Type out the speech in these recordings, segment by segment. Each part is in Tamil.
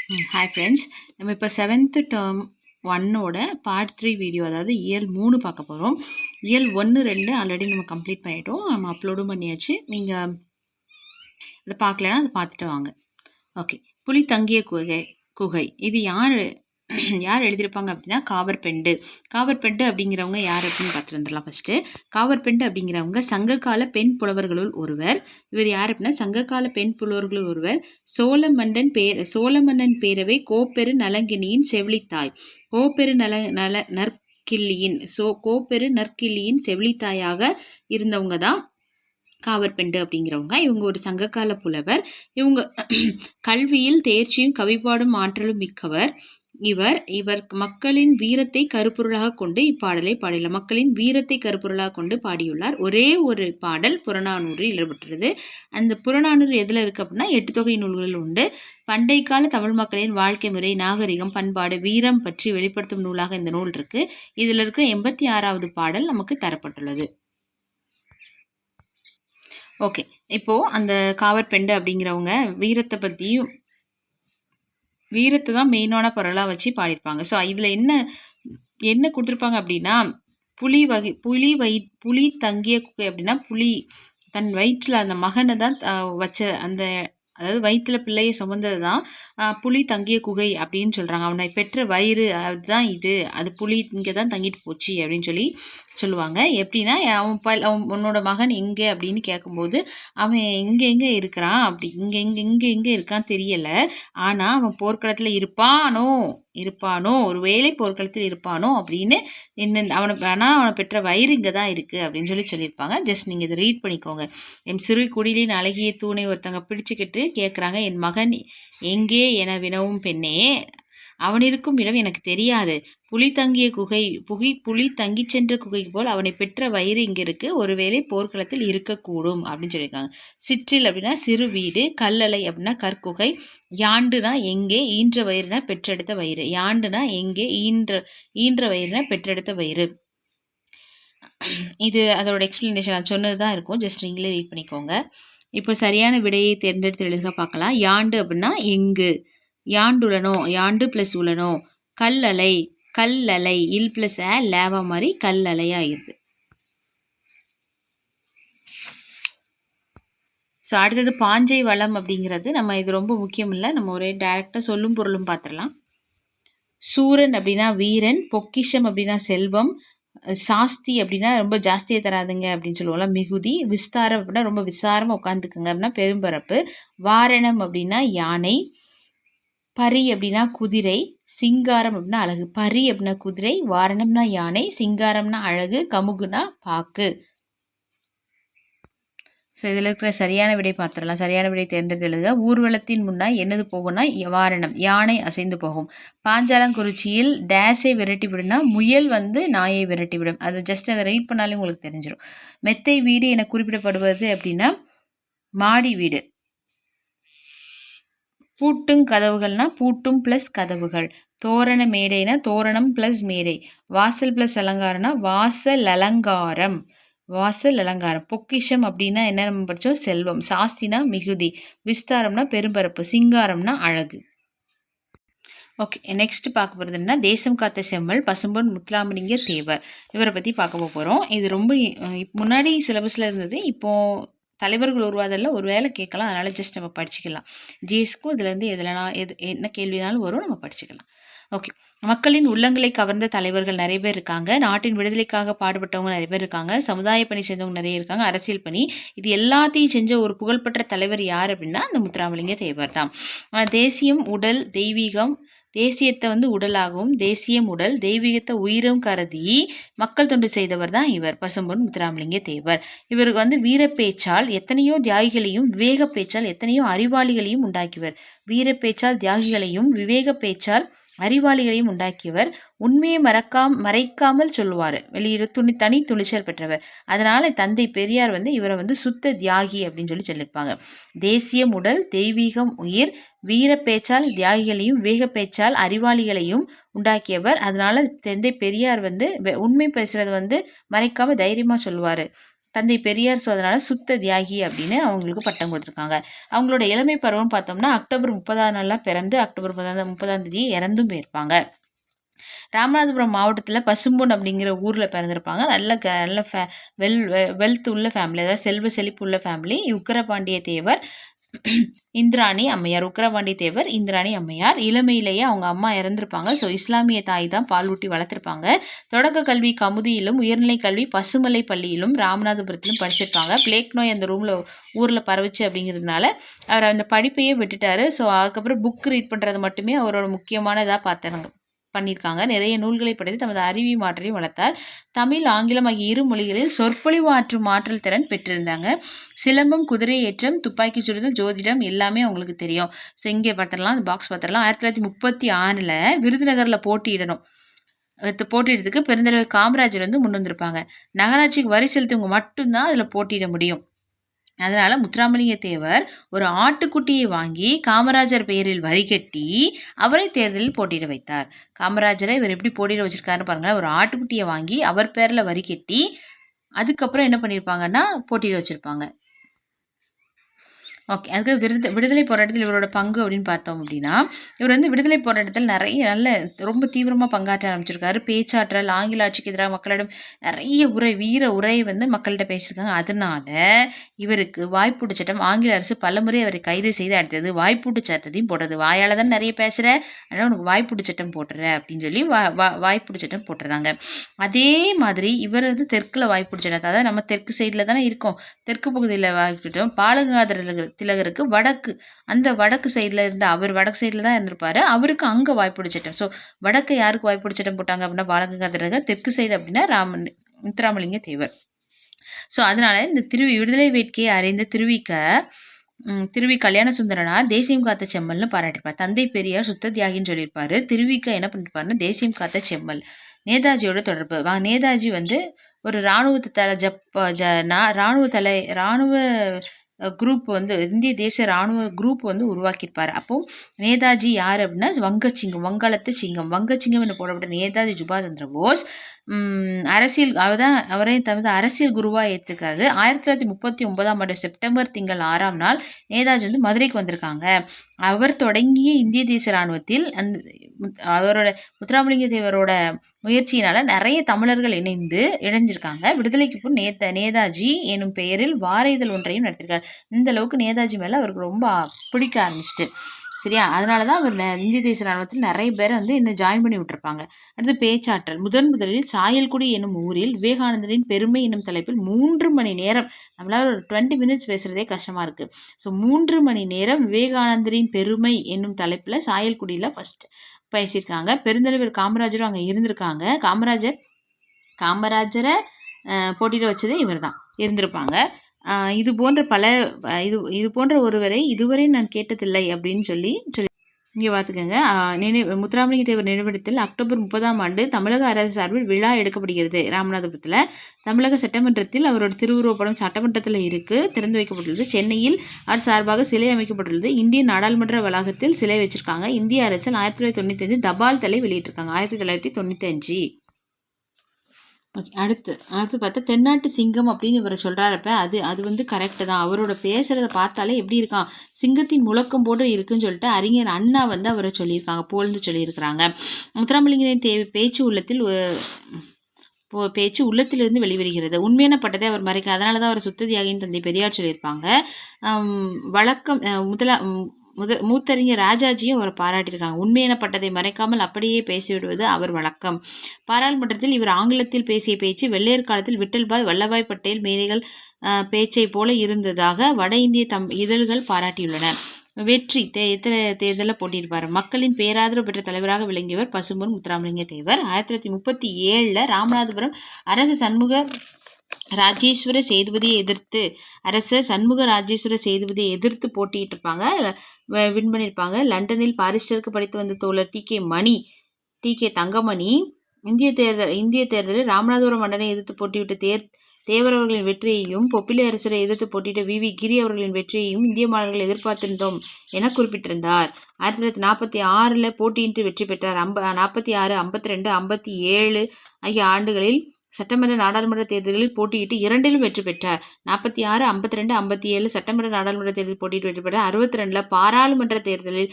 ஹாய் ஃப்ரெண்ட்ஸ், நம்ம இப்போ 7th டேர்ம் 1ஓட பார்ட் 3 வீடியோ, அதாவது இயல் 3 பார்க்க போகிறோம். இயல் 1, 2 ஆல்ரெடி நம்ம கம்ப்ளீட் பண்ணிட்டோம், நம்ம அப்லோடும் பண்ணியாச்சு. நீங்கள் அதை பார்க்கலன்னா அதை பார்த்துட்டு வாங்க. ஓகே, புலி தங்கிய குகை இது யார் எழுதியிருப்பாங்க அப்படின்னா காவற்பெண்டு. காவற்பெண்டு அப்படிங்கிறவங்க யார் அப்படின்னு பார்த்துட்டு வந்துடலாம். ஃபஸ்ட்டு காவற்பெண்டு அப்படிங்கிறவங்க சங்ககால பெண் புலவர்களுள் ஒருவர். இவர் யார் அப்படின்னா சங்ககால பெண் புலவர்களுள் ஒருவர். சோழமன்னன் பேரவை கோப்பெரு நலங்கினியின் செவிலித்தாய். கோப்பெரு நற்கிள்ளியின் செவிலித்தாயாக இருந்தவங்க தான் காவற்பெண்டு அப்படிங்கிறவங்க. இவங்க ஒரு சங்ககால புலவர். இவங்க கல்வியில் தேர்ச்சியும் கவிப்பாடும் ஆற்றலும் மிக்கவர். இவர் மக்களின் வீரத்தை கருப்பொருளாக கொண்டு இப்பாடலை பாடியுள்ளார். மக்களின் வீரத்தை கருப்பொருளாக கொண்டு பாடியுள்ளார். ஒரே ஒரு பாடல் புறநானூறு எழுதப்பட்டுள்ளது. அந்த புறநானூறு எதில் இருக்கு அப்படின்னா 8 தொகை நூல்களில் உண்டு. பண்டை கால தமிழ் மக்களின் வாழ்க்கை முறை, நாகரிகம், பண்பாடு, வீரம் பற்றி வெளிப்படுத்தும் நூலாக இந்த நூல் இருக்கு. இதில் இருக்க 86வது பாடல் நமக்கு தரப்பட்டுள்ளது. ஓகே, இப்போ அந்த காவற்பெண்டு அப்படிங்கிறவங்க வீரத்தை தான் மெயினான பொருளாக வச்சு பாடியிருப்பாங்க. ஸோ இதில் என்ன கொடுத்துருப்பாங்க அப்படின்னா புலி தங்கிய குகை அப்படின்னா புலி தன் வயிற்றில் அந்த மகனை தான் வச்ச அந்த, அதாவது வயிற்றில் பிள்ளையை சுமந்தது தான் புலி தங்கிய குகை அப்படின்னு சொல்கிறாங்க. அவனை பெற்ற வயிறு அதுதான் இது, அது புலி இங்கே தான் தங்கிட்டு போச்சு அப்படின்னு சொல்லுவாங்க. எப்படின்னா உன்னோட மகன் எங்கே அப்படின்னு கேட்கும்போது அவன் எங்கே இருக்கிறான், அப்படி இங்கே இருக்கான்னு தெரியலை, ஆனால் அவன் போர்க்களத்தில் இருப்பானோ ஒரு வேளை போர்க்களத்தில் இருப்பானோ அப்படின்னு அவனை பெற்ற வயிறு இங்கே தான் இருக்குது அப்படின்னு சொல்லியிருப்பாங்க. ஜஸ்ட் நீங்கள் இதை ரீட் பண்ணிக்கோங்க. என் சிறு குடிலின் அழகிய தூணை ஒருத்தங்க பிடிச்சிக்கிட்டு கேட்குறாங்க, என் மகன் எங்கே என வினவும் பெண்ணே, அவன் இருக்கும் இடம் எனக்கு தெரியாது. புலி தங்கி சென்ற குகைக்கு போல் அவனை பெற்ற வயிறு இங்கே இருக்கு, ஒருவேளை போர்க்களத்தில் இருக்கக்கூடும் அப்படின்னு சொல்லியிருக்காங்க. சிற்றில் அப்படின்னா சிறு வீடு, கல்லலை அப்படின்னா கற்குகை, யாண்டுனா எங்கே, ஈன்ற வயிறுனா பெற்றெடுத்த வயிறு. யாண்டுனா எங்கே, ஈன்ற வயிறுனா பெற்றெடுத்த வயிறு. இது அதோட எக்ஸ்பிளனேஷன் நான் சொன்னது தான் இருக்கும். ஜஸ்ட் நீங்களே ரீட் பண்ணிக்கோங்க. இப்போ சரியான விடையை தேர்ந்தெடுத்து எழுத பார்க்கலாம். யாண்டு அப்படின்னா எங்கு, யாண்டுலனோ, யாண்டு ப்ளஸ் உலனோ. கல்லலை இல் ப்ளஸ் லேவா மாதிரி கல்லலை ஆயிடுது. ஸோ அடுத்தது பாஞ்சை வளம் அப்படிங்கிறது இது ரொம்ப முக்கியம் இல்லை, நம்ம ஒரே டைரெக்டாக சொல்லும் பொருளும் பார்த்துடலாம். சூரன் அப்படின்னா வீரன், பொக்கிஷம் அப்படின்னா செல்வம், சாஸ்தி அப்படின்னா ரொம்ப ஜாஸ்தியாக தராதுங்க அப்படின்னு சொல்லுவோம்ல மிகுதி, விஸ்தாரம் அப்படின்னா ரொம்ப விசாரமாக உட்காந்துக்குங்க அப்படின்னா பெரும்பரப்பு, வாரணம் அப்படின்னா யானை, பரி அப்படின்னா குதிரை, சிங்காரம் அப்படின்னா அழகு. பரி அப்படின்னா குதிரை, வாரணம்னா யானை, சிங்காரம்னா அழகு, கமுகுனா பாக்கு. ஸோ இதில் இருக்கிற சரியான விடை பார்த்துடலாம். சரியான விடை தேர்ந்தெடுத்து எழுதுக. ஊர்வலத்தின் முன்னாய் என்னது போகும்னா வாரணம், யானை அசைந்து போகும். பாஞ்சாலங்குறிச்சியில் டேஸை விரட்டி விடுனா முயல் நாயை விரட்டி விடும். அது ஜஸ்ட் அதை ரீட் பண்ணாலே உங்களுக்கு தெரிஞ்சிடும். மெத்தை வீடு என குறிப்பிடப்படுவது அப்படின்னா மாடி வீடு. பூட்டும் கதவுகள்னா பூட்டும் ப்ளஸ் கதவுகள். தோரண மேடைனா தோரணம் ப்ளஸ் மேடை. வாசல் ப்ளஸ் அலங்காரம்னா வாசல் அலங்காரம். பொக்கிஷம் அப்படின்னா என்ன நம்ம படித்தோம், செல்வம். சாஸ்தினா மிகுதி, விஸ்தாரம்னா பெரும்பரப்பு, சிங்காரம்னா அழகு. ஓகே, நெக்ஸ்ட் பார்க்க போகிறது என்ன, தேசம் காத்த செம்மல் பசும்பொன் முத்துராமலிங்க தேவர். இவரை பற்றி பார்க்க போகிறோம். இது ரொம்ப முன்னாடி சிலபஸில் இருந்தது, இப்போது தலைவர்கள் உருவாதல்ல ஒரு வேலை கேட்கலாம், அதனால் ஜஸ்ட் நம்ம படிச்சுக்கலாம். ஜிஎஸ்க்கும் இதுலேருந்து என்ன கேள்வினாலும் வரும், நம்ம படிச்சுக்கலாம். ஓகே, மக்களின் உள்ளங்களை கவர்ந்த தலைவர்கள் நிறைய பேர் இருக்காங்க. நாட்டின் விடுதலைக்காக பாடுபட்டவங்க நிறைய பேர் இருக்காங்க. சமுதாய பணி செஞ்சவங்க நிறைய இருக்காங்க. அரசியல் பணி, இது எல்லாத்தையும் செஞ்ச ஒரு புகழ்பெற்ற தலைவர் யார் அப்படின்னா அந்த முத்துராமலிங்க தேவர் தான். தேசியம் உடல் தெய்வீகம், தேசியத்தை உடலாகவும் தேசியம் உடல் தெய்வீகத்தை உயிரும் கருதி மக்கள் தொண்டு செய்தவர் தான் இவர், பசும்பொன் முத்துராமலிங்க தேவர். இவருக்கு வீரப்பேச்சால் எத்தனையோ தியாகிகளையும் விவேக பேச்சால் எத்தனையோ அறிவாளிகளையும் உண்டாக்கியவர். வீரப்பேச்சால் தியாகிகளையும் விவேக பேச்சால் அறிவாளிகளையும் உண்டாக்கியவர். உண்மையை மறைக்காமல் சொல்லுவார். வெளியிட தனி துணிச்சல் பெற்றவர். அதனால தந்தை பெரியார் இவரை சுத்த தியாகி அப்படின்னு சொல்லியிருப்பாங்க. தேசியம் உடல் தெய்வீகம் உயிர், வீரப்பேச்சால் தியாகிகளையும் வேக பேச்சால் அறிவாளிகளையும் உண்டாக்கியவர். அதனால தந்தை பெரியார் உண்மை பேசுறது மறைக்காம தைரியமா சொல்லுவார். தந்தை பெரியார். ஸோ அதனால் சுத்த தியாகி அப்படின்னு அவங்களுக்கு பட்டம் கொடுத்துருக்காங்க. அவங்களோட இளமை பருவம்னு பார்த்தோம்னா அக்டோபர் 30ஆம் நாள்லாம் பிறந்து அக்டோபர் 30ஆம் தேதி இறந்தும் போயிருப்பாங்க. ராமநாதபுரம் மாவட்டத்தில் பசும்பொன் அப்படிங்கிற ஊரில் பிறந்திருப்பாங்க. நல்ல வெல்த் உள்ள ஃபேமிலி, அதாவது செல்வ செழிப்பு உள்ள ஃபேமிலி. உக்கிரபாண்டிய தேவர், இந்திராணி அம்மையார். உக்கிரபாண்டிய தேவர், இந்திராணி அம்மையார். இளமையிலேயே அவங்க அம்மா இறந்திருப்பாங்க. ஸோ இஸ்லாமிய தாய் தான் பால் ஊட்டி வளர்த்துருப்பாங்க. தொடக்க கல்வி கமுதியிலும் உயர்நிலை கல்வி பசுமலை பள்ளியிலும் ராமநாதபுரத்திலும் படிச்சிருப்பாங்க. பிளேக் நோய் அந்த ஊரில் பரவுச்சு அப்படிங்கிறதுனால அவர் அந்த படிப்பையே விட்டுட்டாரு. ஸோ அதுக்கப்புறம் புக் ரீட் பண்ணுறது மட்டுமே அவரோட முக்கியமான இதாக பண்ணியிருக்காங்க. நிறைய நூல்களை படித்து தமது அறிவி மாற்றலையும் வளர்த்தார். தமிழ், ஆங்கிலம் ஆகிய இரு மொழிகளில் சொற்பொழிவு ஆற்றும் ஆற்றல் திறன் பெற்றிருந்தாங்க. சிலம்பம், குதிரை ஏற்றம், துப்பாக்கி சுடுதல், ஜோதிடம் எல்லாமே அவங்களுக்கு தெரியும். ஸோ இங்கே பார்த்துடலாம், அந்த பாக்ஸ் பார்த்துடலாம். 1936 விருதுநகரில் போட்டியிடறதுக்கு பெருந்தலைவர் காமராஜர் முன் வந்திருப்பாங்க. நகராட்சிக்கு வரி செலுத்தவங்க மட்டும்தான் அதில் போட்டியிட முடியும். அதனால் முத்துராமலிங்க தேவர் ஒரு ஆட்டுக்குட்டியை வாங்கி காமராஜர் பெயரில் வரி கட்டி அவரை தேர்தலில் போட்டியிட வைத்தார். காமராஜரை இவர் எப்படி போட்டியிட வச்சிருக்காருன்னு பாருங்கள். ஒரு ஆட்டுக்குட்டியை வாங்கி அவர் பேரில் வரி கட்டி அதுக்கப்புறம் என்ன பண்ணியிருப்பாங்கன்னா போட்டியிட வச்சுருப்பாங்க. ஓகே. அதுக்கு விடுதலை போராட்டத்தில் இவரோட பங்கு அப்படின்னு பார்த்தோம் அப்படின்னா, இவர் விடுதலை போராட்டத்தில் நல்ல ரொம்ப தீவிரமாக பங்காற்ற ஆரம்பிச்சிருக்காரு. பேச்சாற்றல், ஆங்கில ஆட்சிக்கு எதிராக மக்களிடம் நிறைய வீர உரையை மக்கள்கிட்ட பேசியிருக்காங்க. அதனால இவருக்கு வாய்ப்பூட்டு சட்டம், ஆங்கில அரசு பலமுறை அவரை கைது செய்து அடுத்தது வாய்ப்பூட்டு சட்டத்தையும் போடுறது. வாயால் தான் நிறைய பேசுகிற, அதனால் உனக்கு வாய்ப்பூட்டு சட்டம் போட்டுற அப்படின்னு சொல்லி வாய்ப்பூட்டு சட்டம் போட்டுருந்தாங்க. அதே மாதிரி இவர் தெற்கில் வாய்ப்பூட்டு சட்டம், அதாவது நம்ம தெற்கு சைடில் தானே இருக்கோம், தெற்கு பகுதியில் வாய்ப்பிட்டோம். பாலகாதர் திலகருக்கு வடக்கு சைடில் இருந்து, அவர் வடக்கு சைடில் தான் இருந்திருப்பாரு, அவருக்கு அங்கே வாய்ப்பூட்டு சட்டம். ஸோ வடக்கு யாருக்கு வாய்ப்பூட்டு சட்டம் போட்டாங்க அப்படின்னா பாலகங்காதர திலகர், தெற்கு சைடு அப்படின்னா முத்துராமலிங்க தேவர். ஸோ அதனால இந்த விடுதலை வேட்கையை அறிந்த திருவி கல்யாண சுந்தரனார் தேசியம் காத்த செம்மல்னு பாராட்டிருப்பார். தந்தை பெரியார் சுத்த தியாகின்னு சொல்லியிருப்பாரு. திருவிக்க என்ன பண்ணிருப்பாருன்னா தேசியம் காத்த செம்மல். நேதாஜியோட தொடர்பு. நேதாஜி ஒரு இராணுவ குரூப் இந்திய தேச இராணுவ குரூப் உருவாக்கியிருப்பார். அப்போது நேதாஜி யார் அப்படின்னா வங்காளத்து சிங்கம் என போடப்பட்ட நேதாஜி சுபாஷ் சந்திர போஸ் அவரை தமது அரசியல் குருவாக ஏற்றுக்காரு. 1939ஆம் ஆண்டு செப்டம்பர் திங்கள் 6ஆம் நாள் நேதாஜி மதுரைக்கு வந்திருக்காங்க. அவர் தொடங்கிய இந்திய தேச இராணுவத்தில் அவரோட முத்துராமலிங்க தேவரோட முயற்சியினால நிறைய தமிழர்கள் இணைஞ்சிருக்காங்க. விடுதலைக்கு நேதாஜி எனும் பெயரில் வார இதழ் ஒன்றையும் நடத்திருக்காரு. இந்த அளவுக்கு நேதாஜி மேலே அவருக்கு ரொம்ப பிடிக்க ஆரம்பிச்சிட்டு, சரியா? அதனால தான் அவர் இந்திய தேச இராணுவத்தில் நிறைய பேரை இன்னும் ஜாயின் பண்ணி விட்டுருப்பாங்க. அடுத்து பேச்சாற்றல். முதலில் சாயல்குடி என்னும் ஊரில் விவேகானந்தரின் பெருமை என்னும் தலைப்பில் 3 மணி நேரம், நம்மளால ஒரு 20 மினிட்ஸ் பேசுகிறதே கஷ்டமாக இருக்குது. ஸோ 3 மணி நேரம் விவேகானந்தரின் பெருமை என்னும் தலைப்பில் சாயல்குடியில் ஃபஸ்ட் பேசியிருக்காங்க. பெருந்தலைவர் காமராஜரும் அங்கே இருந்திருக்காங்க. காமராஜரை போட்டியிட வச்சதே இவர் தான் இருந்திருப்பாங்க. இது போன்ற ஒருவரை இதுவரை நான் கேட்டதில்லை அப்படின்னு சொல்லி இங்கே பார்த்துக்கோங்க. முத்துராமலிங்க தேவர் நினைவிடத்தில் அக்டோபர் 30ஆம் ஆண்டு தமிழக அரசு சார்பில் விழா எடுக்கப்படுகிறது. ராமநாதபுரத்தில் தமிழக சட்டமன்றத்தில் அவரோட திருவுருவப்படம் சட்டமன்றத்தில் திறந்து வைக்கப்பட்டுள்ளது. சென்னையில் அவர் சார்பாக சிலை அமைக்கப்பட்டுள்ளது. இந்திய நாடாளுமன்ற வளாகத்தில் சிலை வச்சிருக்காங்க. இந்திய அரசு 1995 தபால் தலை வெளியிட்டிருக்காங்க. 1995. ஓகே. அடுத்து பார்த்தா தென்னாட்டு சிங்கம் அப்படின்னு இவர் சொல்கிறாரப்ப அது கரெக்டு தான். அவரோட பேசுகிறத பார்த்தாலே எப்படி இருக்கான், சிங்கத்தின் முழக்கம் போட்டு இருக்குன்னு சொல்லிட்டு அறிஞர் அண்ணா அவரை சொல்லியிருக்காங்க, புகழ்ந்து சொல்லியிருக்கிறாங்க. முத்துராமலிங்கரின் பேச்சு உள்ளத்திலிருந்து வெளிவருகிறது. உண்மையான பட்டதை அவர் மறைக்க, அதனால தான் அவர் சுத்த தியாகின்னு தந்தை பெரியார் சொல்லியிருப்பாங்க. மூத்தறிஞர் ராஜாஜியும் அவரை பாராட்டியிருக்காங்க. உண்மையானப்பட்டதை மறைக்காமல் அப்படியே பேசிவிடுவது அவர் வழக்கம். பாராளுமன்றத்தில் இவர் ஆங்கிலத்தில் பேசிய பேச்சு வெள்ளையர் காலத்தில் விட்டல்பாய் வல்லபாய் பட்டேல் மேதைகள் பேச்சை போல இருந்ததாக வட இந்திய இதழ்கள் பாராட்டியுள்ளன. வெற்றி எத்தனை தேர்தலில் போட்டியிருப்பார். மக்களின் பேராதரவு பெற்ற தலைவராக விளங்கியவர் பசும்பொன் முத்துராமலிங்க தேவர். 1937 ராமநாதபுரம் அரசு சண்முக ராஜேஸ்வர சேதுபதியை எதிர்த்து போட்டிட்டு இருப்பாங்க, வின் பண்ணியிருப்பாங்க. லண்டனில் பாரிஸ்டருக்கு படித்து வந்த தோழர் டி கே தங்கமணி இந்திய தேர்தலில் ராமநாதபுரம் மன்னனை எதிர்த்து போட்டியிட்ட தேவர் அவர்களின் வெற்றியையும் பொப்பிலி அரசரை எதிர்த்து போட்டியிட்ட வி கிரி அவர்களின் வெற்றியையும் இந்திய மாணவர்கள் எதிர்பார்த்திருந்தோம் என குறிப்பிட்டிருந்தார். 1946 போட்டியின்றி வெற்றி பெற்றார். 46, 52, 57 ஆகிய ஆண்டுகளில் சட்டமன்ற நாடாளுமன்ற தேர்தலில் போட்டியிட்டு 2லும் வெற்றி பெற்றார். 46, 52, 57 சட்டமன்ற நாடாளுமன்ற தேர்தலில் போட்டியிட்டு வெற்றி பெற்றார். 62ல் பாராளுமன்ற தேர்தலில்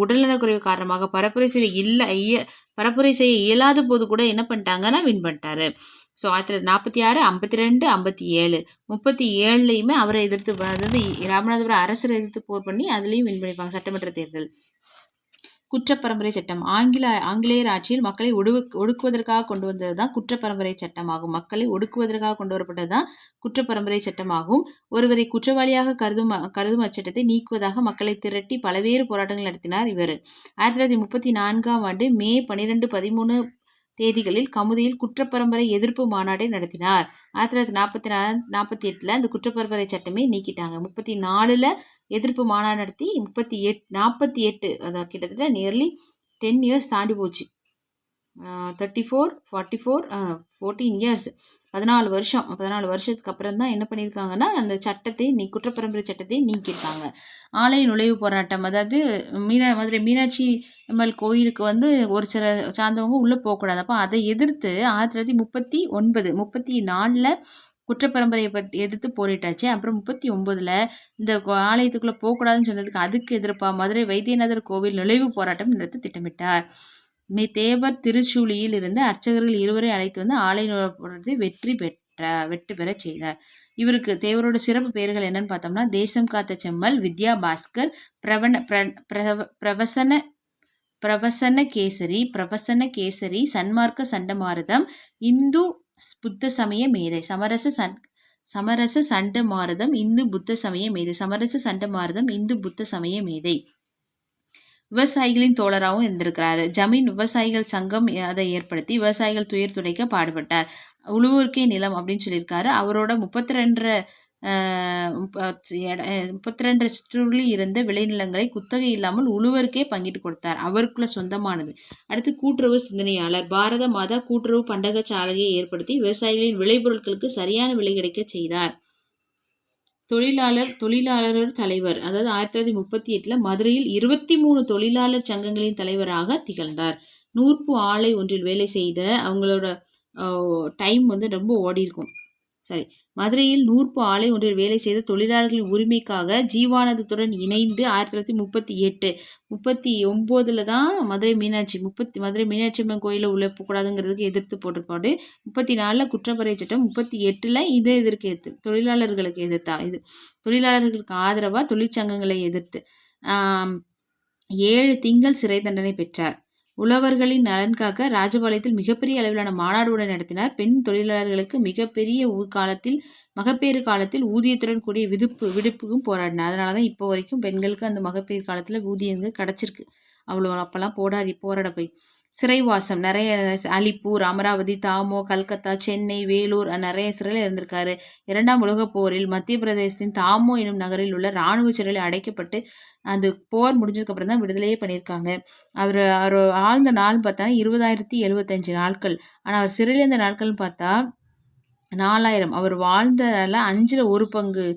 உடல்நலக்குறைவு காரணமாக பரப்புரை செய்ய இயலாத போது கூட என்ன பண்ணிட்டாங்கன்னா வின் பண்ணிட்டாரு. ஸோ 1946, 52, 57 37லையுமே அவரை எதிர்த்து, அதாவது ராமநாதபுரம் அரசரை எதிர்த்து போர் பண்ணி அதுலேயும் வின் பண்ணியிருப்பாங்க சட்டமன்ற தேர்தல். குற்றப்பரம்பரை சட்டம் ஆங்கிலேயர் ஆட்சியில் மக்களை ஒடுக்குவதற்காக கொண்டு வந்தது தான் குற்றப்பரம்பரை சட்டமாகும். மக்களை ஒடுக்குவதற்காக கொண்டு வரப்பட்டது தான் குற்றப்பரம்பரை சட்டமாகும். ஒருவரை குற்றவாளியாக கருதும் அச்சட்டத்தை நீக்குவதாக மக்களை திரட்டி பல்வேறு போராட்டங்கள் நடத்தினார் இவர். 1934ஆம் ஆண்டு மே 12, 13 தேதிகளில் கமுதியில் குற்றப்பரம்பரை எதிர்ப்பு மாநாட்டை நடத்தினார். 1948 அந்த குற்றப்பரம்பரை சட்டமே நீக்கிட்டாங்க. 34ல் எதிர்ப்பு மாநாடு நடத்தி 48 அதாவது கிட்டத்தட்ட நியர்லி 10 இயர்ஸ் தாண்டி போச்சு. 34, 44, 14 இயர்ஸ், 14 வருஷத்துக்கு அப்புறம் தான் என்ன பண்ணியிருக்காங்கன்னா அந்த சட்டத்தை குற்றப்பரம்பரை சட்டத்தை நீக்கியிருக்காங்க. ஆலய நுழைவு போராட்டம், அதாவது மதுரை மீனாட்சி அம்மாள் கோயிலுக்கு ஒரு சில சார்ந்தவங்க உள்ளே போகக்கூடாது. அப்போ அதை எதிர்த்து 1939, 34ல் குற்றப்பரம்பரையை எதிர்த்து போரிட்டாச்சு. அப்புறம் 39ல் இந்த ஆலயத்துக்குள்ளே போகக்கூடாதுன்னு சொன்னதுக்கு அதுக்கு எதிர்ப்பாக மதுரை வைத்தியநாதர் கோவில் நுழைவு போராட்டம் நடத்த திட்டமிட்டார். தேவர் திருச்சூழியில் இருந்து அர்ச்சகர்கள் 2 அழைத்து ஆலய போராட்டத்தை வெற்றி பெற செய்தார். இவருக்கு தேவரோட சிறப்பு பெயர்கள் என்னன்னு பார்த்தோம்னா தேசம் காத்த செம்மல், வித்யா பாஸ்கர், பிரவசன கேசரி, சன்மார்க்க சண்டமாரதம், இந்து புத்த சமய மேதை, சமரச சண்டமாரதம், இந்து புத்த சமய மேதை, இந்து புத்த சமய மேதை. விவசாயிகளின் தோழராகவும் இருந்திருக்கிறாரு. ஜமீன் விவசாயிகள் சங்கம் அதை ஏற்படுத்தி விவசாயிகள் துயர் துடைக்க பாடுபட்டார். உழுவோருக்கே நிலம் அப்படின்னு சொல்லியிருக்காரு. அவரோட 32 சிற்றுள்ளி இருந்த விளைநிலங்களை குத்தகை இல்லாமல் உழுவருக்கே பங்கிட்டு கொடுத்தார். அவருக்குள்ள சொந்தமானது. அடுத்து கூட்டுறவு சிந்தனையாளர். பாரத மாதா கூட்டுறவு பண்டக சாலையை ஏற்படுத்தி விவசாயிகளின் விளைபொருட்களுக்கு சரியான விலை கிடைக்க செய்தார். தொழிலாளர் தலைவர், அதாவது 1938ல் மதுரையில் 23 தொழிலாளர் சங்கங்களின் தலைவராக திகழ்ந்தார். நூற்பு ஆலை ஒன்றில் வேலை செய்த அவங்களோட டைம் ரொம்ப ஓடி இருக்கும். மதுரையில் நூற்பு ஆலை ஒன்றில் வேலை செய்த தொழிலாளர்களின் உரிமைக்காக ஜீவானந்தத்துடன் இணைந்து 1938, 39ல் தான் மதுரை மீனாட்சி அம்மன் கோயிலில் உள்ள போகக்கூடாதுங்கிறதுக்கு எதிர்த்து போட்டிருப்பாடு. 34ல் குற்றப்பரம்பரை சட்டம், 38ல் இதை எதிர்த்து தொழிலாளர்களுக்கு எதிர்த்தா இது தொழிலாளர்களுக்கு ஆதரவாக தொழிற்சங்கங்களை எதிர்த்து 7 திங்கள் சிறை தண்டனை பெற்றார். உழவர்களின் நலன் காக்க ராஜபாளையத்தில் மிகப்பெரிய அளவிலான மாநாடு உடன் நடத்தினார். பெண் தொழிலாளர்களுக்கு மகப்பேறு காலத்தில் ஊதியத்துடன் கூடிய விடுப்புக்கும் போராடினார். அதனால தான் இப்போ வரைக்கும் பெண்களுக்கு அந்த மகப்பேறு காலத்தில் ஊதியம் கிடச்சிருக்கு. அவ்வளோ அப்போல்லாம் போராட போய். சிறைவாசம் நிறைய அலிப்பூர், அமராவதி, தாமோ, கல்கத்தா, சென்னை, வேலூர் நிறைய சிறையில் இருந்திருக்காரு. 2ஆம் உலகப் போரில் மத்திய பிரதேசத்தின் தாமோ எனும் நகரில் உள்ள இராணுவ சிறையில் அடைக்கப்பட்டு அந்த போர் முடிஞ்சதுக்கப்புறம் தான் விடுதலையே பண்ணியிருக்காங்க. அவர் ஆழ்ந்த நாள் பார்த்தா 20,075 நாட்கள். ஆனால் அவர் சிறையில் இருந்த நாட்கள்னு பார்த்தா 4,000. அவர் வாழ்ந்ததில் 5ல் 1 பங்கு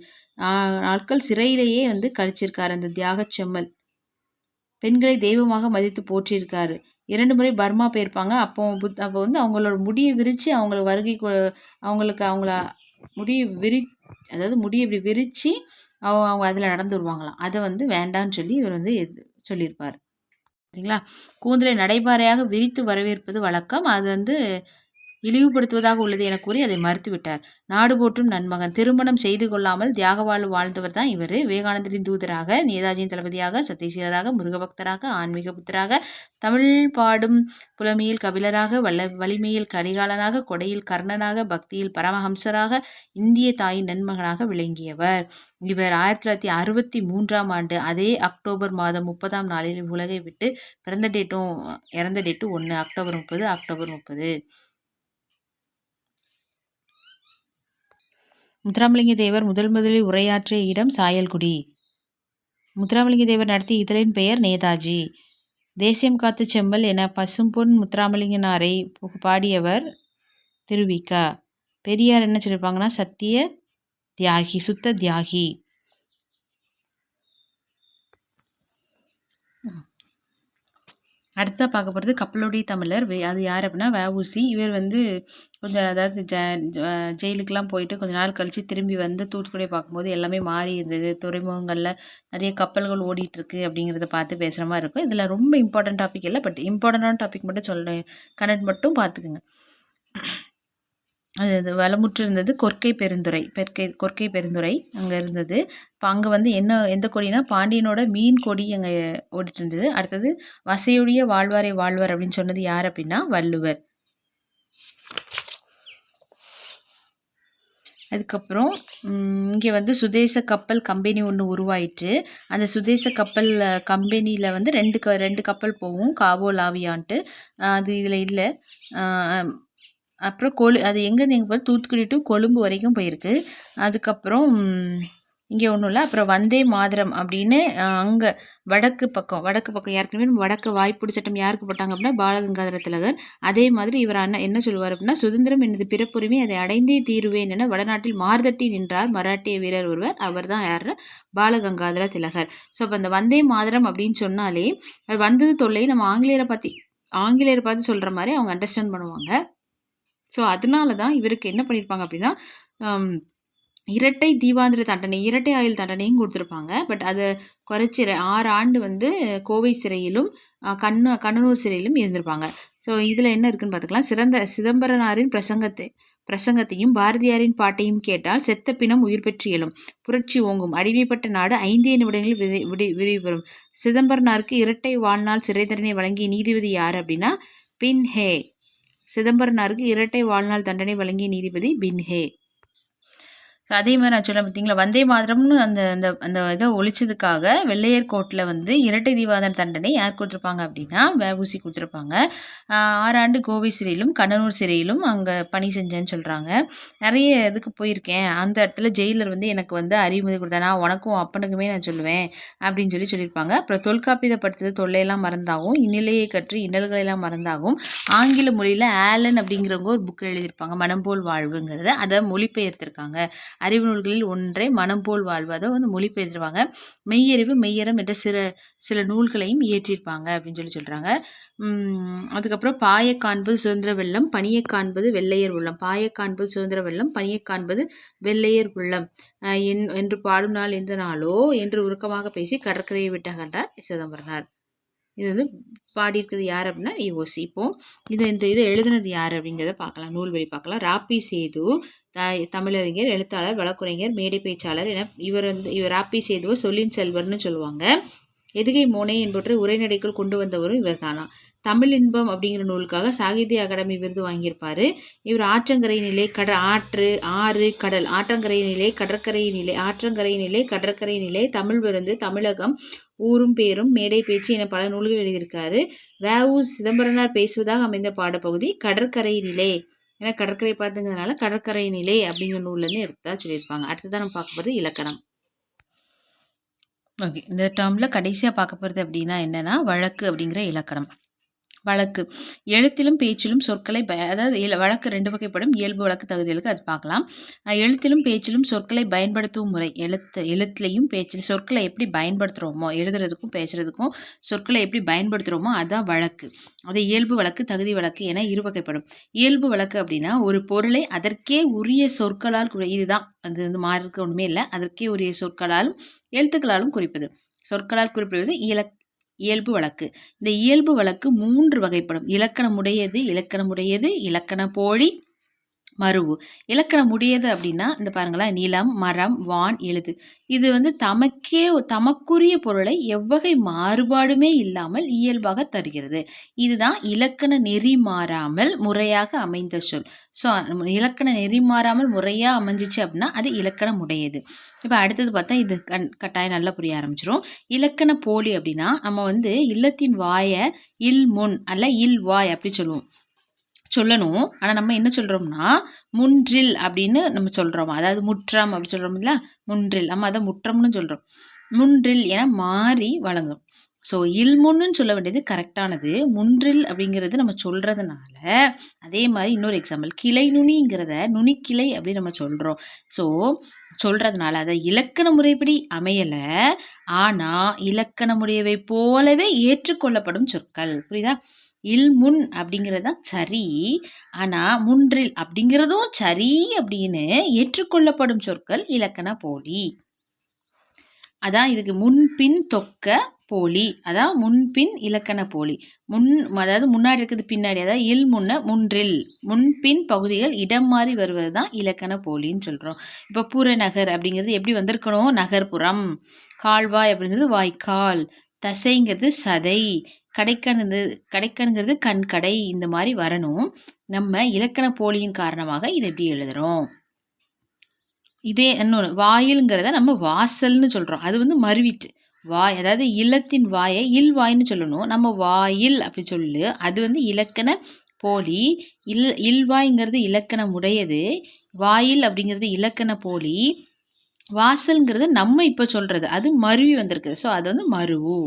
நாட்கள் சிறையிலேயே கழிச்சிருக்காரு. அந்த தியாக செம்மல் பெண்களை தெய்வமாக மதித்து போற்றியிருக்காரு. 2 முறை பர்மா போயிருப்பாங்க. அப்போ அவங்களோட முடியை விரித்து அவங்கள முடியை இப்படி விரித்து அவங்க அதில் நடந்து வருவாங்களாம். அதை வேண்டான்னு சொல்லி இவர் சொல்லியிருப்பார். சரிங்களா? கூந்தலை நடைபாறையாக விரித்து வரவேற்பது வழக்கம். அது இழிவுபடுத்துவதாக உள்ளது என கூறி அதை மறுத்துவிட்டார். நாடு போற்றும் நன்மகன். திருமணம் செய்து கொள்ளாமல் தியாக வாழ்வு வாழ்ந்தவர் தான் இவர். விவேகானந்தரின் தூதராக, நேதாஜியின் தளபதியாக, சத்தியசீலராக, முருகபக்தராக, ஆன்மீக புத்தராக, தமிழ் பாடும் புலமையில் கபிலராக, வலிமையில் கரிகாலனாக, கொடையில் கர்ணனாக, பக்தியில் பரமஹம்சராக, இந்திய தாயின் நன்மகனாக விளங்கியவர். இவர் 1963ஆம் ஆண்டு அதே அக்டோபர் மாதம் 30ஆம் நாளில் உலகை விட்டு பிறந்த டேட்டும் இறந்த டேட்டும் ஒன்று. அக்டோபர் 30. முத்துராமலிங்க தேவர் முதலில் உரையாற்றிய இடம் சாயல்குடி. முத்துராமலிங்க தேவர் நடத்திய இதழின் பெயர் நேதாஜி. தேசியம் காத்து செம்மல் என பசும்பொன் முத்துராமலிங்கனாரை பாடியவர் திருவிக. பெரியார் என்ன சொல்லியிருப்பாங்கன்னா சத்திய தியாகி, சுத்த தியாகி. அடுத்தா பார்க்க போகிறது கப்பலுடைய தமிழர். அது யார் அப்படின்னா வ.உ.சி. இவர் வந்து கொஞ்சம் அதாவது ஜெயிலுக்கெலாம் போயிட்டு கொஞ்ச நாள் கழித்து திரும்பி வந்து தூத்துக்குடியை பார்க்கும்போது எல்லாமே மாறி இருந்தது. துறைமுகங்களில் நிறைய கப்பல்கள் ஓடிட்டுருக்கு அப்படிங்கிறத பார்த்து பேசுகிற மாதிரி இருக்கும். இதில் ரொம்ப இம்பார்ட்டன்ட் டாபிக் இல்லை, பட் இம்பார்ட்டண்டான டாபிக் மட்டும் சொல்கிறேன், கனெக்ட் மட்டும் பார்த்துக்குங்க. அது வளமுற்று இருந்தது கொற்கை பெருந்துறை அங்கே இருந்தது. இப்போ அங்கே வந்து எந்த கொடினா பாண்டியனோட மீன் கொடி அங்கே ஓடிட்டு இருந்தது. அடுத்தது வசையுடைய வாழ்வாரை வாழ்வார் அப்படின்னு சொன்னது யார் அப்படின்னா வள்ளுவர். அதுக்கப்புறம் இங்கே வந்து சுதேச கப்பல் கம்பெனி ஒன்று உருவாயிற்று. அந்த சுதேச கப்பல் கம்பெனியில் வந்து ரெண்டு கப்பல் போகும், காவோ லாவியான்ட்டு. அது இதில் இல்லை. அப்புறம் அது எங்கேருந்து எங்கே போய் தூத்துக்குடி டு கொழும்பு வரைக்கும் போயிருக்கு. அதுக்கப்புறம் இங்கே ஒன்றும் இல்லை. அப்புறம் வந்தே மாதரம் அப்படின்னு அங்கே வடக்கு பக்கம் ஏற்கனவே வடக்கு வாய்ப்புடி சட்டம் யாருக்கு போட்டாங்க அப்படின்னா பாலகங்காதர திலகர். அதே மாதிரி இவர் அண்ணன் என்ன சொல்லுவார் அப்படின்னா, சுதந்திரம் எனது பிறப்புரிமை, அதை அடைந்தே தீருவேன் என வடநாட்டில் மார்தட்டி நின்றார் மராட்டிய வீரர் ஒருவர். அவர் தான் யார்? பாலகங்காதர திலகர். ஸோ அப்போ அந்த வந்தே மாதரம் அப்படின்னு சொன்னாலே அது வந்தது தொல்லை நம்ம ஆங்கிலேயரை பார்த்து சொல்கிற மாதிரி அவங்க அண்டர்ஸ்டாண்ட் பண்ணுவாங்க. ஸோ அதனால தான் இவருக்கு என்ன பண்ணியிருப்பாங்க அப்படின்னா இரட்டை தீவாந்திர தண்டனை, இரட்டை ஆயுள் தண்டனையும் கொடுத்துருப்பாங்க. பட் அதை குறைச்சி 6 ஆண்டு வந்து கோவை சிறையிலும் கண்ணனூர் சிறையிலும் இருந்திருப்பாங்க. ஸோ இதில் என்ன இருக்குன்னு பார்த்துக்கலாம். சிதம்பரனாரின் பிரசங்கத்தையும் பாரதியாரின் பாட்டையும் கேட்டால் செத்த பிணம் உயிர் பெற்று எழும், புரட்சி ஓங்கும், அடிமைப்பட்ட நாடு 5 நிமிடங்களில் விரிவுபெறும். சிதம்பரனாருக்கு இரட்டை வாழ்நாள் சிறை தண்டனை வழங்கிய நீதிபதி யார் அப்படின்னா பின்ஹே. சிதம்பரனாருக்கு இரட்டை வாழ்நாள் தண்டனை வழங்கிய நீதிபதி பின்ஹே. அதே மாதிரி நான் சொல்ல பார்த்தீங்களா, வந்தே மாதரம்னு அந்த அந்த அந்த இதை ஒழிச்சதுக்காக வெள்ளையர் கோர்ட்டில் வந்து இரட்டை தீவாதன தண்டனை யார் கொடுத்துருப்பாங்க அப்படின்னா வ.உ.சி. கொடுத்துருப்பாங்க. 6 ஆண்டு கோவை சிறையிலும் கண்ணனூர் சிறையிலும் அங்கே பணி செஞ்சேன்னு சொல்கிறாங்க. நிறைய இதுக்கு போயிருக்கேன், அந்த இடத்துல ஜெயிலர் வந்து எனக்கு வந்து அறிவுரை கொடுத்தா, நான் உனக்கும் அப்பனுக்குமே நான் சொல்லுவேன் அப்படின்னு சொல்லியிருப்பாங்க. அப்புறம் தொல்காப்பியத்தை படித்தது தொல்லையெல்லாம் மறந்தாகும், இந்நிலையை கற்று இன்னல்களெல்லாம் மறந்தாகும். ஆங்கில மொழியில் ஆலன் அப்படிங்கிறவங்க ஒரு புக்கு எழுதியிருப்பாங்க, மனம் போல் வாழ்வுங்கிறத. அதை மொழிபெயர்த்திருக்காங்க. அறிவு நூல்களில் ஒன்றை மனம் போல் வாழ்வு, அதை வந்து மொழிபெயர்த்துருவாங்க. மெய்யறிவு மெய்யறம் என்ற சில நூல்களையும் இயற்றியிருப்பாங்க அப்படின்னு சொல்கிறாங்க. அதுக்கப்புறம் பாய காண்பது சுதந்திர வெள்ளம், பணியை காண்பது வெள்ளையர் உள்ளம். பாய காண்பது சுதந்திர வெள்ளம், பணியை காண்பது வெள்ளையர் உள்ளம் என்று பாடும் நாள் என்ற நாளோ என்று உருக்கமாக பேசி கடற்கரையை விட்டு அகன்றார் சிதம்பரனார். இது வந்து பாடியிருக்கிறது யார் அப்படின்னா வ.உ.சி. இப்போ இந்த இதை எழுதுனது யார் அப்படிங்கிறத பார்க்கலாம், நூல்வழி பார்க்கலாம். ராப்பி சேது தமிழறிஞர், எழுத்தாளர், வழக்குரைஞர், மேடை பேச்சாளர் என இவர் ராப்பி சேதுவை சொல்லின் செல்வர்னு சொல்லுவாங்க. எதுகை மோனே என்பவற்றை உரைநடைக்குள் கொண்டு வந்தவரும் இவர் தானா. தமிழ் இன்பம் அப்படிங்கிற நூலுக்காக சாகித்ய அகாடமி விருது வாங்கியிருப்பார். இவர் ஆற்றங்கரை நிலை, ஆறு, கடல், ஆற்றங்கரை நிலை, கடற்கரை நிலை, தமிழ் விருந்து, தமிழகம், ஊரும் பேரும், மேடை பேச்சு என பல நூல்கள் எழுதியிருக்காரு. வ.உ. சிதம்பரனார் பேசுவதாக அமைந்த பாடப்பகுதி கடற்கரை நிலை. ஏன்னா கடற்கரை பார்த்துங்கிறதுனால கடற்கரை நிலை அப்படிங்கிற நூல்லேருந்து எடுத்தா சொல்லியிருப்பாங்க. அடுத்ததான் நம்ம பார்க்க போகிறது இலக்கணம். ஓகே, இந்த டேர்மில் கடைசியாக பார்க்க போகிறது அப்படின்னா என்னென்னா வழக்கு அப்படிங்கிற இலக்கணம். வழக்கு எழுத்திலும் பேச்சிலும் சொற்களை அதாவது வழக்கு 2 வகைப்படும், இயல்பு வழக்கு, தகுதி வழக்கு. அது பார்க்கலாம். எழுத்திலும் பேச்சிலும் சொற்களை பயன்படுத்தும் முறை. எழுத்துலையும் பேச்சிலும் சொற்களை எப்படி பயன்படுத்துகிறோமோ, எழுதுறதுக்கும் பேசுறதுக்கும் சொற்களை எப்படி பயன்படுத்துகிறோமோ அதுதான் வழக்கு. அது இயல்பு வழக்கு, தகுதி வழக்கு என 2 வகைப்படும். இயல்பு வழக்கு அப்படின்னா ஒரு பொருளை அதற்கே உரிய சொற்களால் இதுதான் அது வந்து மாறுறதுக்கு ஒன்றுமே இல்லை, அதற்கே உரிய சொற்களாலும் எழுத்துக்களாலும் குறிப்பது. சொற்களால் குறிப்பிடுவது இயல்பு வழக்கு. இந்த இயல்பு வழக்கு 3 வகைப்படும். இலக்கணமுடையது, இலக்கண போலி, மருவு. இலக்கணமுடையது அப்படின்னா இந்த பாருங்களா, நிலம், மரம், வான், எழுது. இது வந்து தமக்குரிய பொருளை எவ்வகை மாறுபாடுமே இல்லாமல் இயல்பாக தருகிறது. இதுதான் இலக்கண நெறி மாறாமல் முறையாக அமைந்த சொல். ஸோ இலக்கண நெறி மாறாமல் முறையாக அமைஞ்சிச்சு அப்படின்னா அது இலக்கணமுடையது. இப்போ அடுத்தது பார்த்தா இது கட்டாயம் நல்லா புரிய ஆரம்பிச்சிடும். இலக்கண போலி அப்படின்னா நம்ம வந்து இல்லத்தின் வாயை இல் முன் அல்ல இல் வாய் அப்படி சொல்லணும். ஆனால் நம்ம என்ன சொல்கிறோம்னா முன்றில் அப்படின்னு நம்ம சொல்கிறோம். அதாவது முற்றம் அப்படி சொல்கிறோம் இல்லையா, முன்றில். நம்ம அதை முற்றம்னு சொல்கிறோம். முன்றில் என மாறி வழங்கும். ஸோ இல்முன்னு சொல்ல வேண்டியது கரெக்டானது. முன்றில் அப்படிங்கிறது நம்ம சொல்கிறதுனால அதே மாதிரி இன்னொரு எக்ஸாம்பிள் கிளை நுனிங்கிறத நுனிக்கிளை அப்படின்னு நம்ம சொல்கிறோம். ஸோ சொல்கிறதுனால அதை இலக்கண முறைப்படி அமையலை, ஆனால் இலக்கண முறையவை போலவே ஏற்றுக்கொள்ளப்படும் சொற்கள். புரியுதா? இல்முன் அப்படிங்கிறது தான் சரி, ஆனால் முன்றில் அப்படிங்கிறதும் சரி அப்படின்னு ஏற்றுக்கொள்ளப்படும் சொற்கள் இலக்கண போலி. அதான் இதுக்கு முன்பின் தொக்க போலி, அதான் முன்பின் இலக்கண போலி. அதாவது முன்னாடி இருக்குது பின்னாடி, அதாவது இல் முன்ன முன்றில் முன்பின் பகுதிகள் இடம் மாறி வருவது தான் இலக்கண போலின்னு சொல்கிறோம். இப்போ புறநகர் அப்படிங்கிறது எப்படி வந்திருக்கணும்? நகர்ப்புறம். கால்வாய் அப்படிங்கிறது வாய்க்கால். தசைங்கிறது சதை. கடைக்கணுங்கிறது கண்கடை. இந்த மாதிரி வரணும். நம்ம இலக்கண போலியின் காரணமாக இதை எப்படி எழுதுகிறோம்? இதே இன்னொன்று வாயிலுங்கிறத நம்ம வாசல்னு சொல்கிறோம். அது வந்து மருவிட்டு வாய், அதாவது இல்லத்தின் வாயை இல் வாய்ன்னு சொல்லணும். நம்ம வாயில் அப்படி சொல்லு, அது வந்து இலக்கண போலி. இல்வாய்ங்கிறது இலக்கணம் உடையது, வாயில் அப்படிங்கிறது இலக்கண போலி. வாசல்ங்கிறது நம்ம இப்போ சொல்கிறது, அது மருவி வந்திருக்கு. ஸோ அது வந்து மருவு.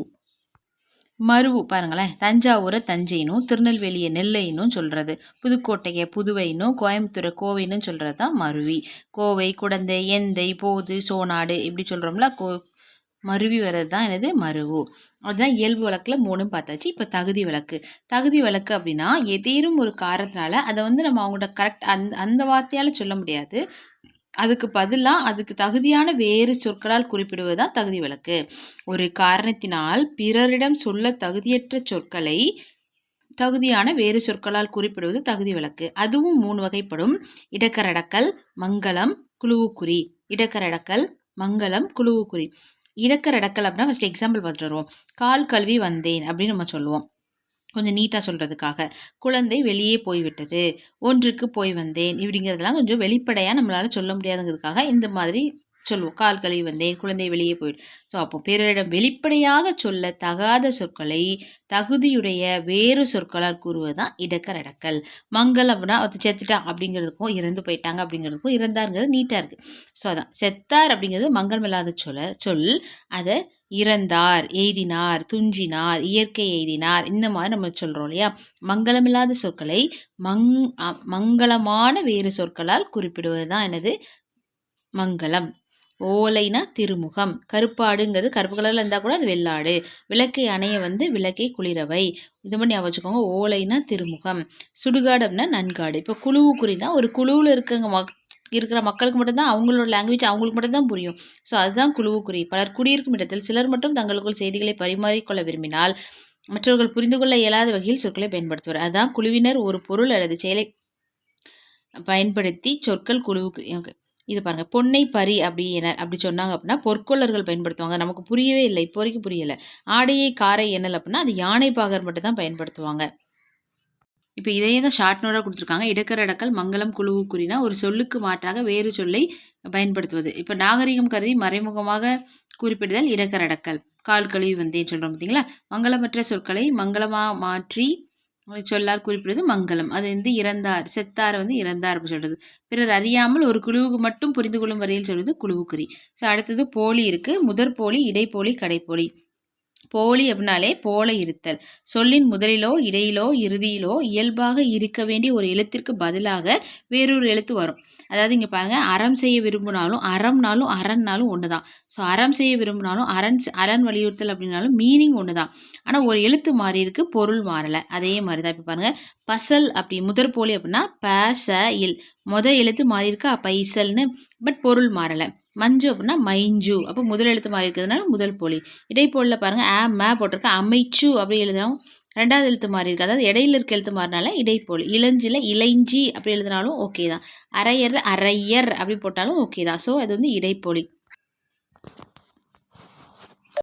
மருவு பாருங்களேன், தஞ்சாவூரை தஞ்சைனும், திருநெல்வேலியை நெல்லைனும் சொல்கிறது, புதுக்கோட்டையை புதுவைனும், கோயம்புத்தூரை கோவைன்னு சொல்கிறது தான் மருவி. கோவை, குடந்தை, எந்தை, போது, சோனாடு இப்படி சொல்கிறோம்ல, மருவி வர்றது தான் என்னது? மருவு. அதுதான் இயல்பு வழக்கில் 3 பார்த்தாச்சு. இப்போ தகுதி வழக்கு. தகுதி வழக்கு அப்படின்னா ஏதேனும் ஒரு காரணத்தினால அதை வந்து நம்ம அவங்கள்ட்ட கரெக்ட் அந்த வார்த்தையால் சொல்ல முடியாது, அதுக்கு பதிலாக அதுக்கு தகுதியான வேறு சொற்களால் குறிப்பிடுவது தான் தகுதி வழக்கு. ஒரு காரணத்தினால் பிறரிடம் சொல்ல தகுதியற்ற சொற்களை தகுதியான வேறு சொற்களால் குறிப்பிடுவது தகுதி வழக்கு. அதுவும் 3 வகைப்படும்: இடக்கரடக்கல், மங்களம், குழுவுக்குறி. இடக்கரடக்கல், மங்களம், குழுவுக்குறி. இடக்கரடக்கல் அப்படின்னா ஃபஸ்ட் எக்ஸாம்பிள் பார்த்துட்டு வருவோம். கால் கழுவி வந்தேன் அப்படின்னு நம்ம சொல்லுவோம், கொஞ்சம் நீட்டாக சொல்கிறதுக்காக. குழந்தை வெளியே போய்விட்டது, ஒன்றுக்கு போய் வந்தேன், இப்படிங்கிறதெல்லாம் கொஞ்சம் வெளிப்படையாக நம்மளால் சொல்ல முடியாதுங்கிறதுக்காக இந்த மாதிரி சொல்லுவோம். கால் கழுவி வந்தேன், குழந்தை வெளியே போயிடு. ஸோ அப்போ பிறரிடம் வெளிப்படையாக சொல்ல தகாத சொற்களை தகுதியுடைய வேறு சொற்களால் கூறுவது தான் இடக்கரடக்கல். மங்கள் அப்படின்னா ஒருத்தர் செத்துட்டா அப்படிங்கிறதுக்கும், இறந்து போயிட்டாங்க அப்படிங்கிறதுக்கும், இறந்தாருங்கிறது நீட்டாக இருக்குது. ஸோ அதான் செத்தார் அப்படிங்கிறது மங்கலம் இல்லாத சொல். அதை இறந்தார், எய்தினார், துஞ்சினார், இயற்கை எய்தினார், இந்த மாதிரி நம்ம சொல்கிறோம் இல்லையா. மங்களமில்லாத சொற்களை மங்களமான வேறு சொற்களால் குறிப்பிடுவது தான் என்னது? மங்களம். ஓலைனா திருமுகம். கருப்பாடுங்கிறது கருப்பு கலரில் இருந்தால் கூட அது வெள்ளாடு. விளக்கை அணைய வந்து விளக்கை குளிரவை. இது மாதிரி ஞாபகம் வச்சுக்கோங்க. ஓலைனா திருமுகம். சுடுகாடு அப்படின்னா நன்காடு. இப்போ குழுவு குறினா ஒரு குழுவில் இருக்கிற மக்களுக்கு மட்டும்தான் அவங்களோட லாங்குவேஜ் அவங்களுக்கு மட்டும்தான் புரியும். ஸோ அதுதான் குழுவு குறி. பலர் குடியிருக்கும் இடத்தில் சிலர் மட்டும் தங்களுக்குள் செய்திகளை பரிமாறிக்கொள்ள விரும்பினால் மற்றவர்கள் புரிந்து கொள்ள இயலாத வகையில் சொற்களை பயன்படுத்துவார். அதுதான் குழுவினர் ஒரு பொருள் அல்லது செயலை பயன்படுத்தி சொற்கள் குழுவு குறி. இது பாருங்கள், பொன்னை பறி அப்படி சொன்னாங்க அப்படின்னா பொற்கொள்ளர்கள் பயன்படுத்துவாங்க. நமக்கு புரியவே இல்லை, இப்போ வரைக்கும் புரியலை. ஆடையை காரை எண்ணல் அப்படின்னா அது யானை பாகர் மட்டும் தான் பயன்படுத்துவாங்க. இப்போ இதையே தான் ஷார்ட் நோட்டாக கொடுத்துருக்காங்க. இடக்கரடக்கல், மங்களம், குழுவு குறினா ஒரு சொல்லுக்கு மாற்றாக வேறு சொல்லை பயன்படுத்துவது. இப்போ நாகரிகம் கருதி மறைமுகமாக குறிப்பிடுதல் இடக்கரடக்கல். கால் கழுவி வந்தேன்னு சொல்கிறோம் பார்த்தீங்களா. மங்களமற்ற சொற்களை மங்களமாக மாற்றி சொல்லார் குறிப்பிடுவது மங்களம். அது வந்து இறந்தார், செத்தார் வந்து இறந்தார் அப்படி சொல்கிறது. பிறர் அறியாமல் ஒரு குழுவுக்கு மட்டும் புரிந்து கொள்ளும் வரையில் சொல்வது குழுவுக்குறி. ஸோ அடுத்தது போலி இருக்குது. முதற் போலி, இடைப்போலி, கடைப்போலி. போலி அப்படின்னாலே போல இருத்தல். சொல்லின் முதலிலோ இடையிலோ இறுதியிலோ இயல்பாக இருக்க வேண்டிய ஒரு எழுத்திற்கு பதிலாக வேறொரு எழுத்து வரும். அதாவது இங்கே பாருங்கள், அறம் செய்ய விரும்பினாலும் அறம்னாலும் அரண்னாலும் ஒன்று தான். ஸோ அறம் செய்ய விரும்பினாலும் அரண் வலியுறுத்தல் அப்படின்னாலும் மீனிங் ஒன்று தான். ஆனால் ஒரு எழுத்து மாறி இருக்கு, பொருள் மாறலை. அதே மாதிரி தான் இப்போ பாருங்கள், பசல் அப்படி முதற் போலி அப்படின்னா ப ச இல், எழுத்து மாறி இருக்கா பைசல்னு, பட் பொருள் மாறலை. மஞ்சு அப்படின்னா மைஞ்சு, அப்போ முதல் எழுத்து மாறி இருக்கிறதுனால முதல் போலி. இடைப்போலில் பாருங்கள், மே போட்டிருக்க அமைச்சு அப்படி எழுதினாலும் 2வது எழுத்து மாறி இருக்குது, அதாவது இடையில இருக்க எழுத்து மாறினால இடைப்போலி. இளஞ்சில இளைஞ்சி அப்படி எழுதினாலும் ஓகே தான். அரையர் அப்படி போட்டாலும் ஓகே தான். ஸோ அது வந்து இடைப்போலி.